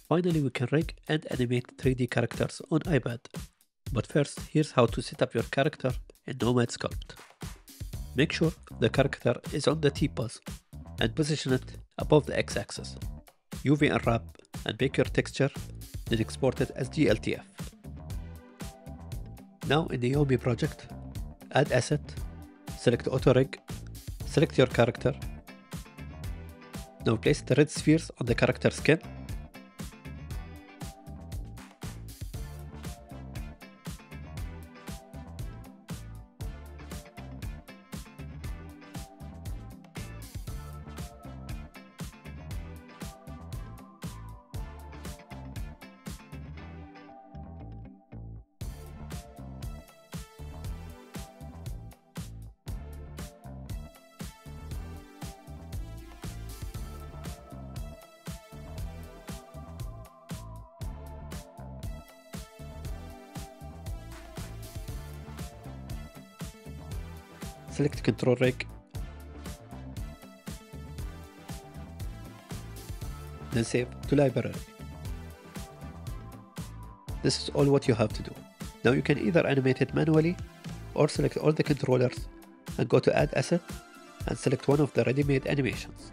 Finally, we can rig and animate 3D characters on iPad. But first, here's how to set up your character in Nomad Sculpt. Make sure the character is on the T-pose and position it above the X-axis. UV unwrap and bake your texture, then export it as GLTF. Now in the Naomi project, add asset, select auto rig, select your character. Now place the red spheres on the character skin. Select control rig, then save to library. This is all what you have to do. Now you can either animate it manually or select all the controllers and go to add asset and select one of the ready-made animations.